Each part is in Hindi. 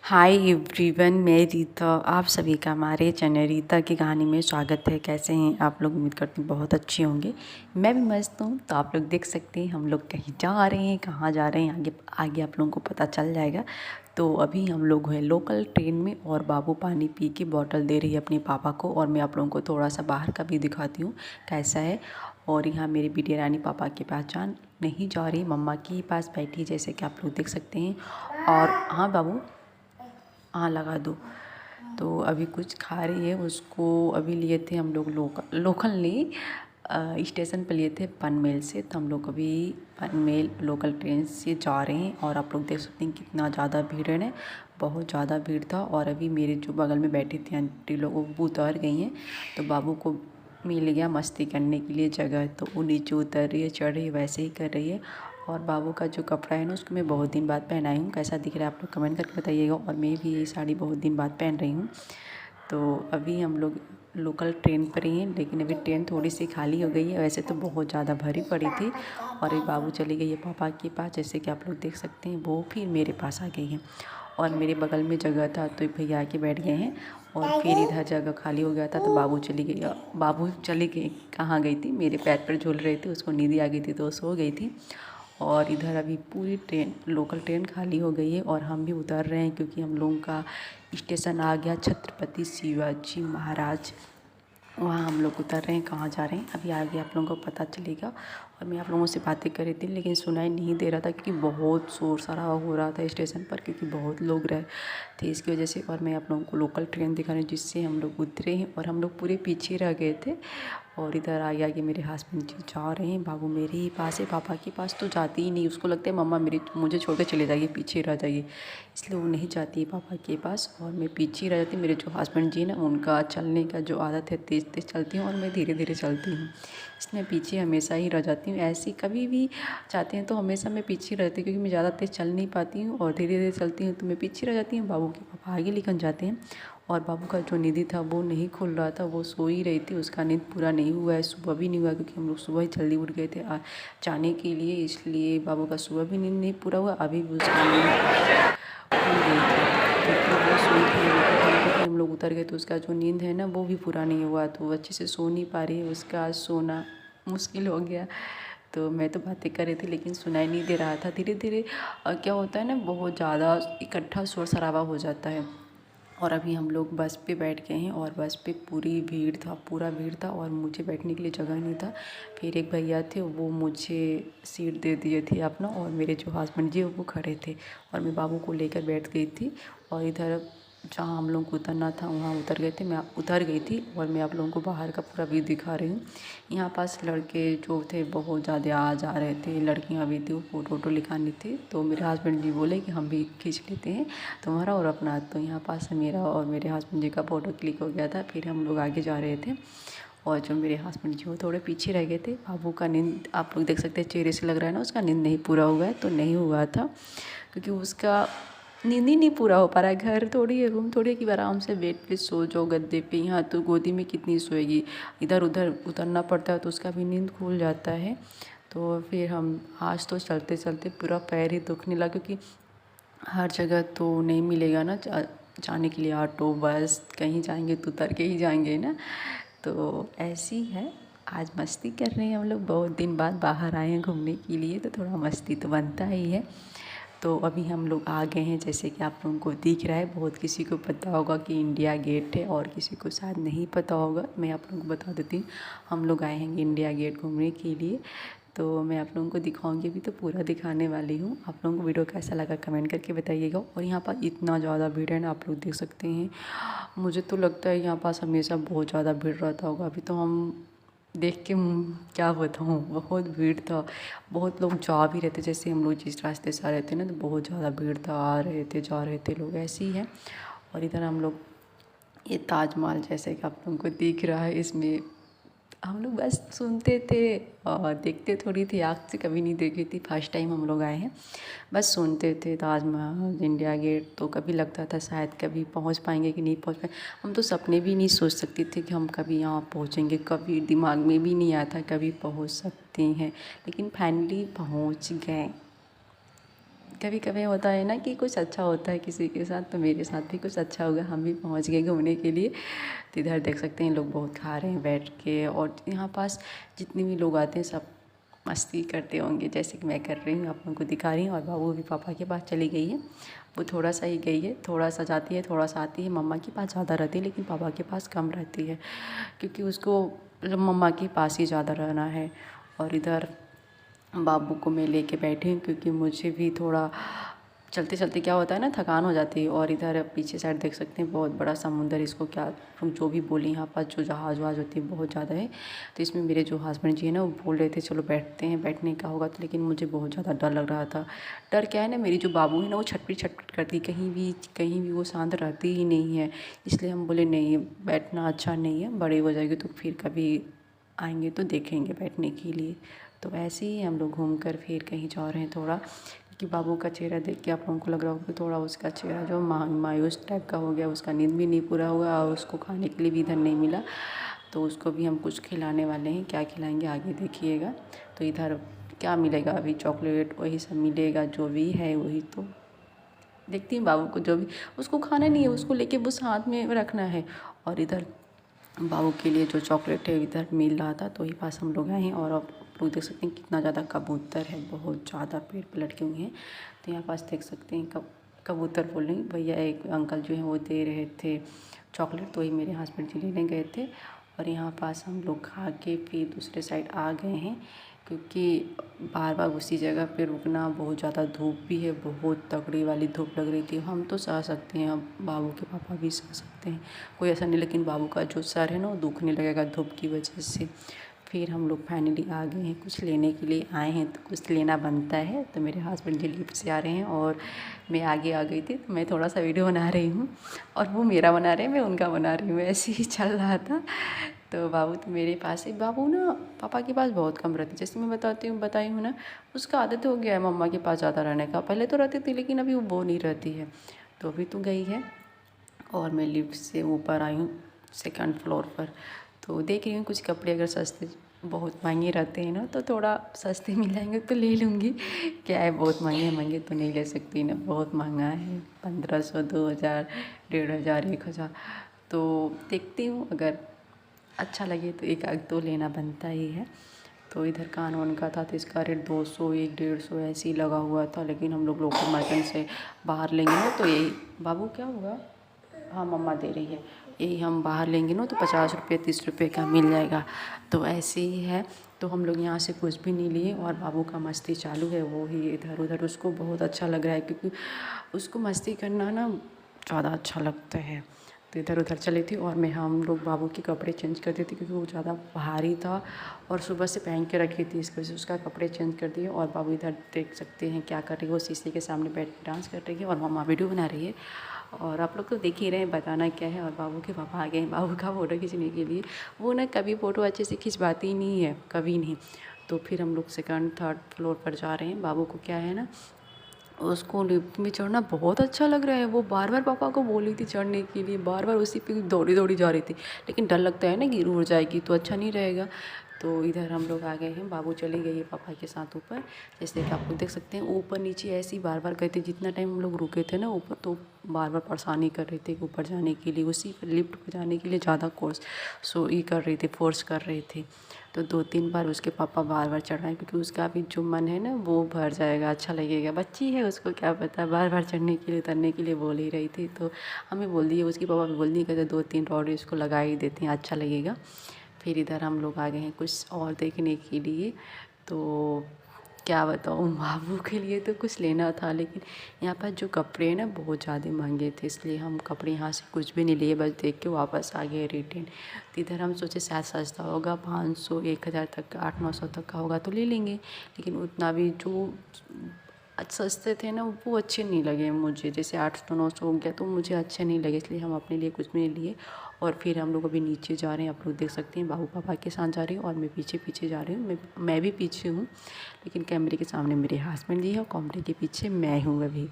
हाय एवरीवन, मैं रीता। आप सभी का हमारे चैनल रीता की कहानी में स्वागत है। कैसे हैं आप लोग? उम्मीद करती हूँ बहुत अच्छे होंगे। मैं भी मस्त हूँ। तो आप लोग देख सकते हैं हम लोग कहीं जा रहे हैं, कहाँ जा रहे हैं आगे आगे आप लोगों को पता चल जाएगा। तो अभी हम लोग हैं लोकल ट्रेन में और बाबू पानी पी के बॉटल दे रही है अपने पापा को। और मैं आप लोगों को थोड़ा सा बाहर का भी दिखाती हूँ कैसा है। और यहाँ मेरी बिटिया रानी पापा की पहचान नहीं जा रही, मम्मा के पास बैठी जैसे कि आप लोग देख सकते हैं। और हाँ बाबू, हाँ लगा दो। तो अभी कुछ खा रही है, उसको अभी लिए थे हम लोग लोकल नहीं, स्टेशन पर लिए थे पनमेल से। तो हम लोग अभी पनमेल लोकल ट्रेन से जा रहे हैं। और आप लोग देख सकते हैं कितना ज़्यादा भीड़ है ना, बहुत ज़्यादा भीड़ था। और अभी मेरे जो बगल में बैठी थी आंटी लोग वो उतर गई हैं। तो बाबू को मिल गया मस्ती करने के लिए जगह, तो वो नीचे उतर रही है, चढ़ रही है, वैसे ही कर रही है। और बाबू का जो कपड़ा है ना उसको मैं बहुत दिन बाद पहनाई हूँ। कैसा दिख रहा है आप लोग कमेंट करके बताइएगा। और मैं भी ये साड़ी बहुत दिन बाद पहन रही हूँ। तो अभी हम लोग लोकल ट्रेन पर ही हैं, लेकिन अभी ट्रेन थोड़ी सी खाली हो गई है। वैसे तो बहुत ज़्यादा भरी पड़ी थी। और अभी बाबू चली गई है पापा के पास, जैसे कि आप लोग देख सकते हैं। वो फिर मेरे पास आ गई है। और मेरे बगल में जगह था तो भैया आके बैठ गए हैं। और फिर इधर जगह खाली हो गया था तो बाबू चली गई। बाबू चली गई, कहाँ गई थी, मेरे पैर पर झूल रही थी, उसको नींद आ गई थी तो वो सो गई थी। और इधर अभी पूरी ट्रेन लोकल ट्रेन खाली हो गई है और हम भी उतर रहे हैं, क्योंकि हम लोगों का स्टेशन आ गया छत्रपति शिवाजी महाराज। वहाँ हम लोग उतर रहे हैं। कहाँ जा रहे हैं अभी आगे आप लोगों को पता चलेगा। और मैं आप लोगों से बातें कर रही थी लेकिन सुनाई नहीं दे रहा था, क्योंकि बहुत शोर शराबा हो रहा था स्टेशन पर, क्योंकि बहुत लोग रहे थे इसकी वजह से। और मैं आप लोगों को लोकल ट्रेन दिखा रही हूँ जिससे हम लोग उतरे हैं। और हम लोग पूरे पीछे रह गए थे। और इधर आगे आगे मेरे हस्बैंड जी जा रहे हैं। बाबू मेरे ही पास है, पापा के पास तो जाती ही नहीं। उसको लगता है मम्मा मेरी मुझे छोड़ के चले जाइए, पीछे रह जाइए, इसलिए वो नहीं जाती है पापा के पास। और मैं पीछे रह जाती। मेरे जो हस्बैंड जी ना, उनका चलने का जो आदत है, तेज़ तेज़ चलती हूँ और मैं धीरे धीरे चलती हूँ, इसलिए पीछे हमेशा ही रह जाती हूँ। ऐसी कभी भी जाते हैं तो हमेशा मैं पीछे रहती हूँ, क्योंकि मैं ज़्यादा तेज़ चल नहीं पाती हूँ और धीरे धीरे चलती हूँ, तो मैं पीछे रह जाती हूँ। बाबू के पापा आगे लेकर जाते हैं। और बाबू का जो नींद था वो नहीं खुल रहा था, वो सो ही रही थी, उसका नींद पूरा नहीं हुआ है, सुबह भी नहीं हुआ, क्योंकि हम लोग सुबह ही जल्दी उठ गए थे जाने के लिए, इसलिए बाबू का सुबह भी नींद नहीं पूरा हुआ। अभी भी उसका नींद खुल गई थी, क्योंकि वो सोई थी क्योंकि हम लोग उतर गए, तो उसका जो नींद है ना वो भी पूरा नहीं हुआ, तो वो अच्छे से सो नहीं पा रही है। उसका सोना मुश्किल हो गया। तो मैं तो बातें कर रही थी लेकिन सुनाई नहीं दे रहा था। धीरे धीरे क्या होता है ना, बहुत ज़्यादा इकट्ठा शोर शराबा हो जाता है। और अभी हम लोग बस पे बैठ गए हैं और बस पे पूरी भीड़ था, पूरा भीड़ था और मुझे बैठने के लिए जगह नहीं था। फिर एक भैया थे, वो मुझे सीट दे दिए थे अपना, और मेरे जो हस्बैंड जी वो खड़े थे। और मैं बाबू को लेकर बैठ गई थी। और इधर जहाँ हम लोग को उतरना था वहाँ उतर गए थे, मैं उतर गई थी। और मैं आप लोगों को बाहर का पूरा व्यू दिखा रही हूँ। यहाँ पास लड़के जो थे बहुत ज़्यादा आ जा रहे थे, लड़कियाँ भी थी, वो फ़ोटो वोटो लिखानी थी। तो मेरे हस्बैंड जी बोले कि हम भी खींच लेते हैं तुम्हारा और अपना। तो यहाँ पास मेरा और मेरे हस्बैंड जी का फ़ोटो क्लिक हो गया था। फिर हम लोग आगे जा रहे थे। और जो मेरे हस्बैंड जी वो थोड़े पीछे रह गए थे। बाबू का नींद आप लोग देख सकते हैं, चेहरे से लग रहा है ना उसका नींद नहीं पूरा हुआ है, तो नहीं हुआ था, क्योंकि उसका नींद ही नहीं पूरा हो पा रहा है। घर थोड़ी है, रूम थोड़ी है कि आराम से बेड पे सो जाओ, गद्दे पे। यहाँ तो गोदी में कितनी सोएगी, इधर उधर उतरना पड़ता है तो उसका भी नींद खुल जाता है। तो फिर हम आज तो चलते चलते पूरा पैर ही दुखने लगा, क्योंकि हर जगह तो नहीं मिलेगा ना जाने के लिए ऑटो बस, कहीं जाएंगे तो उतर के ही जाएंगे ना। तो ऐसी है, आज मस्ती कर रहे हैं हम लोग। बहुत दिन बाद बाहर आए हैं घूमने के लिए, तो थोड़ा मस्ती तो बनता ही है। तो अभी हम लोग आ गए हैं, जैसे कि आप लोगों को दिख रहा है। बहुत किसी को पता होगा कि इंडिया गेट है और किसी को शायद नहीं पता होगा। मैं आप लोगों को बता देती हूँ, हम लोग आए हैं इंडिया गेट घूमने के लिए। तो मैं आप लोगों को दिखाऊंगी, अभी तो पूरा दिखाने वाली हूँ। आप लोगों को वीडियो कैसा लगा कमेंट करके बताइएगा। और यहाँ पर इतना ज़्यादा भीड़ है ना, आप लोग देख सकते हैं। मुझे तो लगता है यहाँ पास हमेशा बहुत ज़्यादा भीड़ रहता होगा। अभी तो हम देख के क्या बताऊँ, बहुत भीड़ था। बहुत लोग जा भी रहते, जैसे हम लोग जिस रास्ते से आ रहे थे ना, तो बहुत ज़्यादा भीड़ था, आ रहे थे जा रहे थे लोग, ऐसे ही है। और इधर हम लोग ये ताजमहल जैसे कि आप लोगों को दिख रहा है, इसमें हम लोग बस सुनते थे और देखते थोड़ी थी, आँख से कभी नहीं देखी थी। फर्स्ट टाइम हम लोग आए हैं, बस सुनते थे ताजमहल इंडिया गेट। तो कभी लगता था शायद कभी पहुंच पाएंगे कि नहीं पहुंच पाएंगे। हम तो सपने भी नहीं सोच सकते थे कि हम कभी यहाँ पहुंचेंगे, कभी दिमाग में भी नहीं आया था कभी पहुंच सकते हैं, लेकिन फाइनली पहुंच गए। कभी कभी होता है ना कि कुछ अच्छा होता है किसी के साथ, तो मेरे साथ भी कुछ अच्छा होगा। हम भी पहुंच गए घूमने के लिए। तो इधर देख सकते हैं लोग बहुत खा रहे हैं बैठ के, और यहाँ पास जितने भी लोग आते हैं सब मस्ती करते होंगे जैसे कि मैं कर रही हूँ, आप लोगों को दिखा रही हूँ। और बाबू भी पापा के पास चली गई है। वो थोड़ा सा ही गई है, थोड़ा सा जाती है थोड़ा सा आती है। मम्मा के पास ज़्यादा रहती है लेकिन पापा के पास कम रहती है, क्योंकि उसको मम्मा के पास ही ज़्यादा रहना है। और इधर बाबू को मैं लेके बैठी हूँ, क्योंकि मुझे भी थोड़ा चलते चलते क्या होता है ना, थकान हो जाती है। और इधर पीछे साइड देख सकते हैं बहुत बड़ा समुंदर, इसको क्या जो भी बोले यहाँ पर जो जहाज़ वहाज़ होती है बहुत ज़्यादा है। तो इसमें मेरे जो हस्बैंड जी है ना वो बोल रहे थे चलो बैठते हैं, बैठने का होगा। तो लेकिन मुझे बहुत ज़्यादा डर लग रहा था। डर क्या है ना, मेरी जो बाबू है ना वो छटपट छटपट करती, कहीं भी वो शांत रहती ही नहीं है। इसलिए हम बोले नहीं बैठना अच्छा नहीं है, बड़े हो जाएगी तो फिर कभी आएंगे तो देखेंगे बैठने के लिए। तो ऐसे ही हम लोग घूम कर फिर कहीं जा रहे हैं थोड़ा, क्योंकि बाबू का चेहरा देख के आप लोगों को लग रहा होगा कि थोड़ा उसका चेहरा जो मायूस टाइप का हो गया। उसका नींद भी नहीं पूरा हुआ और उसको खाने के लिए भी इधर नहीं मिला। तो उसको भी हम कुछ खिलाने वाले हैं, क्या खिलाएंगे आगे देखिएगा। तो इधर क्या मिलेगा, अभी चॉकलेट वही सब मिलेगा, जो भी है वही। तो देखती हूँ बाबू को जो भी, उसको खाना नहीं है, उसको लेके बस हाथ में रखना है। और इधर बाबू के लिए जो चॉकलेट है इधर मिल रहा था, तो वही पास हम लोग आए हैं। और अब लोग देख सकते हैं कितना ज़्यादा कबूतर है, बहुत ज़्यादा पेड़ पे लटके हुए हैं। तो यहाँ पास देख सकते हैं कबूतर बोल रही भैया, एक अंकल जो है वो दे रहे थे चॉकलेट, तो वही मेरे हस्बैंड जी लेने गए थे। और यहाँ पास हम लोग खा के फिर दूसरे साइड आ गए हैं, क्योंकि बार बार उसी जगह पे रुकना, बहुत ज़्यादा धूप भी है, बहुत तगड़ी वाली धूप लग रही थी। हम तो सह सकते हैं, अब बाबू के पापा भी सह सकते हैं, कोई ऐसा नहीं। लेकिन बाबू का जो सर है ना वो दुखने लगेगा धूप की वजह से। फिर हम लोग फाइनली आ गए हैं, कुछ लेने के लिए आए हैं तो कुछ लेना बनता है। तो मेरे हस्बैंड जी लिफ्ट से आ रहे हैं और मैं आगे आ गई थी, तो मैं थोड़ा सा वीडियो बना रही हूँ और वो मेरा बना रहे हैं, मैं उनका बना रही हूँ, ऐसे ही चल रहा था। तो बाबू तो मेरे पास है। बाबू ना पापा के पास बहुत कम रहती, जैसे मैं बताई हूँ ना, उसका आदत हो गया है मम्मा के पास ज़्यादा रहने का। पहले तो रहती थी लेकिन अभी वो नहीं रहती है, तो अभी तो गई है। और मैं लिफ्ट से ऊपर आई हूँ सेकंड फ्लोर पर। तो देख रही हूँ कुछ कपड़े अगर सस्ते, बहुत महंगे रहते हैं ना तो थोड़ा सस्ते मिल जाएंगे तो ले लूँगी। क्या है, बहुत महंगे तो नहीं ले सकती ना, बहुत महंगा है, 1500 2000 1500 1000। तो देखती हूँ अगर अच्छा लगे तो एक आध तो लेना बनता ही है। तो इधर कान वान का था तो इसका रेट 200 150 ऐसे ही लगा हुआ था। लेकिन हम लोग लोकल मार्केट से बाहर लेंगे ना तो यही, बाबू क्या हुआ, हाँ मम्मा दे रही है, यही हम बाहर लेंगे ना तो 50 रुपये 30 रुपये का मिल जाएगा। तो ऐसे ही है। तो हम लोग यहाँ से कुछ भी नहीं लिए और बाबू का मस्ती चालू है, वो ही इधर उधर, उसको बहुत अच्छा लग रहा है, क्योंकि उसको मस्ती करना ना ज़्यादा अच्छा लगता है। तो इधर उधर चले थे और हम लोग बाबू के कपड़े चेंज कर देते, क्योंकि वो ज़्यादा भारी था और सुबह से पहन के रखी थी, इस वजह से उसका कपड़े चेंज कर दिए। और बाबू इधर देख सकते हैं क्या कर रही है, वो शीशे के सामने बैठ के डांस कर रही है और मम्मा वीडियो बना रही है। और आप लोग तो देख ही रहे हैं, बताना क्या है। और बाबू के पापा आ गए हैं बाबू का फ़ोटो खींचने के लिए। वो ना कभी फ़ोटो अच्छे से खिंचवाती ही नहीं है, कभी नहीं। तो फिर हम लोग सेकंड थर्ड फ्लोर पर जा रहे हैं। बाबू को क्या है ना, उसको लिफ्ट में चढ़ना बहुत अच्छा लग रहा है। वो बार बार पापा को बोल रही थी चढ़ने के लिए, बार बार उसी पे दौड़ी दौड़ी जा रही थी। लेकिन डर लगता है ना गिर उड़ जाएगी तो अच्छा नहीं रहेगा। तो इधर हम लोग आ गए हैं, बाबू चली गई है पापा के साथ ऊपर। जैसे कि आप लोग देख सकते हैं ऊपर नीचे ऐसे ही बार बार कहते, जितना टाइम हम लोग रुके थे ना ऊपर तो बार बार परेशानी कर रहे थे ऊपर जाने के लिए, उसी पर लिफ्ट पर जाने के लिए ज़्यादा कर रही थी, फोर्स कर रही थी। तो 2-3 बार उसके पापा बार बार चढ़ाए, क्योंकि उसका भी जो मन है ना वो भर जाएगा, अच्छा लगेगा। बच्ची है, उसको क्या पता, बार बार चढ़ने के लिए उतरने के लिए बोल ही रही थी। तो हमें बोल दिए, उसके पापा भी बोल दिए, कहते 2-3 रॉड इसको लगा ही देते हैं, अच्छा लगेगा। फिर इधर हम लोग आ गए हैं कुछ और देखने के लिए। तो क्या बताऊँ, बाबू के लिए तो कुछ लेना था, लेकिन यहाँ पर जो कपड़े हैं ना बहुत ज़्यादा महंगे थे, इसलिए हम कपड़े यहाँ से कुछ भी नहीं लिए, बस देख के वापस आ गए रिटर्न। तो इधर हम सोचे शायद सस्ता होगा, 500 1000 तक का, 800-900 तक का होगा तो ले लेंगे। लेकिन उतना भी जो सस्ते थे ना वो अच्छे नहीं लगे मुझे, जैसे 800-900 हो गया तो मुझे अच्छे नहीं लगे, इसलिए हम अपने लिए कुछ भी नहीं लिए। और फिर हम लोग अभी नीचे जा रहे हैं, आप लोग देख सकते हैं बाबू पापा के साथ जा रही हूँ और मैं पीछे पीछे जा रही हूँ। मैं भी पीछे हूँ, लेकिन कैमरे के सामने मेरे हस्बैंड जी है और कैमरे के पीछे मैं हूँ अभी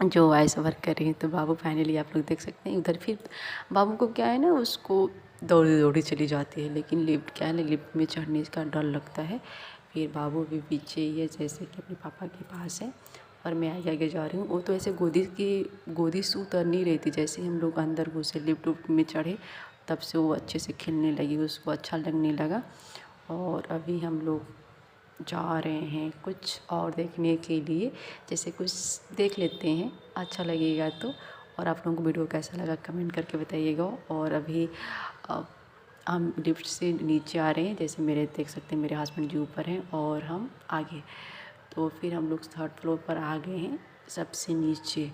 जो वॉइस ओवर कर रही हूँ। तो बाबू फाइनली आप लोग देख सकते हैं उधर। फिर बाबू को क्या है ना, उसको दौड़ी दौड़ी चली जाती है, लेकिन लिफ्ट क्या है ना, लिफ्ट में चढ़ने का डर लगता है। फिर बाबू भी पीछे ही है, जैसे कि अपने पापा के पास है। और मैं आगे आगे जा रही हूँ। वो तो ऐसे गोदी से उतर नहीं रही थी। जैसे हम लोग अंदर घुसे लिफ्ट में चढ़े तब से वो अच्छे से खिलने लगी, उसको अच्छा लगने लगा। और अभी हम लोग जा रहे हैं कुछ और देखने के लिए, जैसे कुछ देख लेते हैं, अच्छा लगेगा तो। और आप लोगों को वीडियो कैसा लगा कमेंट करके बताइएगा। और अभी हम लिफ्ट से नीचे आ रहे हैं, जैसे मेरे देख सकते हैं मेरे हस्बैंड जी ऊपर हैं और हम आगे। तो फिर हम लोग 3rd फ्लोर पर आ गए हैं सबसे नीचे।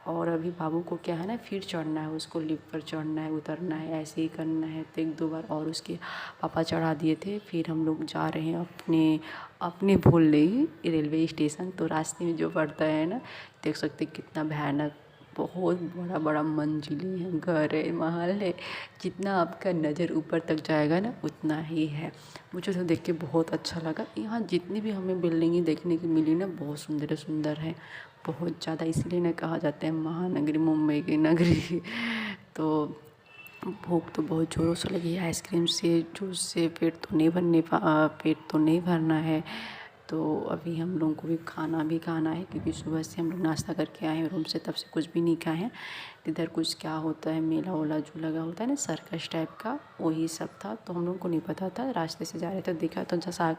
और अभी बाबू को क्या है ना, फिर चढ़ना है, उसको लिफ्ट पर चढ़ना है, उतरना है, ऐसे ही करना है। तो 1-2 बार और उसके पापा चढ़ा दिए थे। फिर हम लोग जा रहे हैं अपने अपने बोल रही रेलवे स्टेशन। तो रास्ते में जो पड़ता है ना, देख सकते कितना भयानक, बहुत बड़ा बड़ा मंजिलें हैं, घर है, महल है। जितना आपका नज़र ऊपर तक जाएगा ना उतना ही है। मुझे तो देख के बहुत अच्छा लगा। यहाँ जितनी भी हमें बिल्डिंगें देखने की मिली ना, बहुत सुंदर सुंदर है, बहुत ज़्यादा। इसीलिए ना कहा जाता है महानगरी, मुंबई की नगरी। तो भूख तो बहुत ज़ोरों से लगी है। आइसक्रीम से, जूस से पेट तो नहीं भरना है। तो अभी हम लोगों को भी खाना है, क्योंकि सुबह से हम लोग नाश्ता करके आए हैं रूम से, तब से कुछ भी नहीं खाए हैं। इधर कुछ क्या होता है, मेला वेला जो लगा होता है ना, सर्कस टाइप का, वही सब था। तो हम लोगों को नहीं पता था, रास्ते से जा रहे थे, दिखा तो जैसा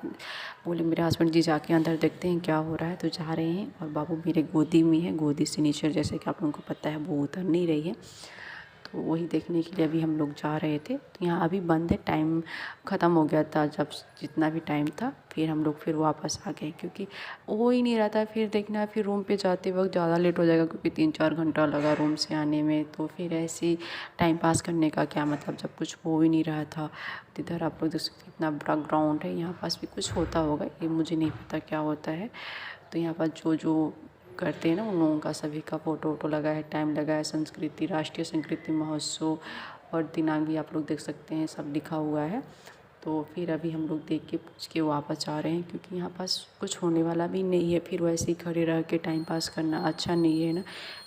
बोले मेरे हस्बैंड जी जाके अंदर देखते हैं क्या हो रहा है। तो जा रहे हैं और बाबू मेरे गोदी में है, गोदी से नीचे जैसे कि आप लोगों को पता है वो उतर नहीं रही है। तो वही देखने के लिए अभी हम लोग जा रहे थे। तो यहाँ अभी बंद है, टाइम ख़त्म हो गया था जब जितना भी टाइम था। फिर हम लोग फिर वापस आ गए, क्योंकि हो ही नहीं रहा था फिर देखना। फिर रूम पे जाते वक्त ज़्यादा लेट हो जाएगा, क्योंकि 3-4 घंटा लगा रूम से आने में। तो फिर ऐसे ही टाइम पास करने का क्या मतलब, जब कुछ हो ही नहीं रहा था। इधर आप लोग देख सकते इतना बड़ा ग्राउंड है, यहाँ पास भी कुछ होता होगा, ये मुझे नहीं पता क्या होता है। तो यहाँ पर जो जो करते हैं ना, उन लोगों का सभी का फ़ोटो वोटो लगा है, टाइम लगा है। संस्कृति, राष्ट्रीय संस्कृति महोत्सव और दिनांक भी आप लोग देख सकते हैं, सब लिखा हुआ है। तो फिर अभी हम लोग देख के पूछ के वापस आ रहे हैं, क्योंकि यहाँ पास कुछ होने वाला भी नहीं है। फिर वैसे ही खड़े रह के टाइम पास करना अच्छा नहीं है ना।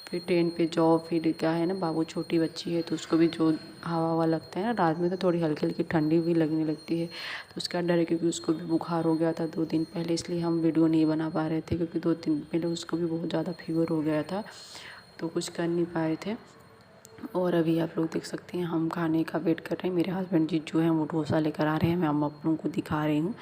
फिर ट्रेन पे जाओ, फिर क्या है ना, बाबू छोटी बच्ची है, तो उसको भी जो हवा लगता है ना रात में, तो थोड़ी हल्की हल्की ठंडी भी लगने लगती है। तो उसका डर है, क्योंकि उसको भी बुखार हो गया था 2 दिन पहले, इसलिए हम वीडियो नहीं बना पा रहे थे। क्योंकि 2 दिन पहले उसको भी बहुत ज़्यादा फीवर हो गया था, तो कुछ कर नहीं पाए थे। और अभी आप लोग देख सकते हैं हम खाने का वेट कर रहे हैं। मेरे हस्बैंड जी जो हैं वो डोसा लेकर आ रहे हैं, मैं आप लोगों को दिखा रही हूँ।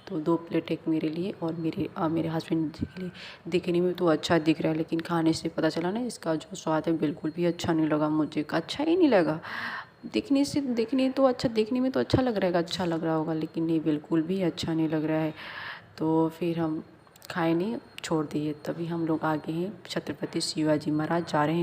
तो 2 प्लेट, एक मेरे लिए और मेरे हस्बैंड जी के लिए। दिखने में तो अच्छा दिख रहा है, लेकिन खाने से पता चला ना, इसका जो स्वाद है बिल्कुल भी अच्छा नहीं लगा मुझे। अच्छा ही नहीं लगा। देखने में तो अच्छा लग रहा है, अच्छा लग रहा होगा, लेकिन नहीं, बिल्कुल भी अच्छा नहीं लग रहा है। तो फिर हम खाए नहीं, छोड़ दिए। तभी हम लोग आगे हैं, छत्रपति शिवाजी महाराज जा रहे हैं।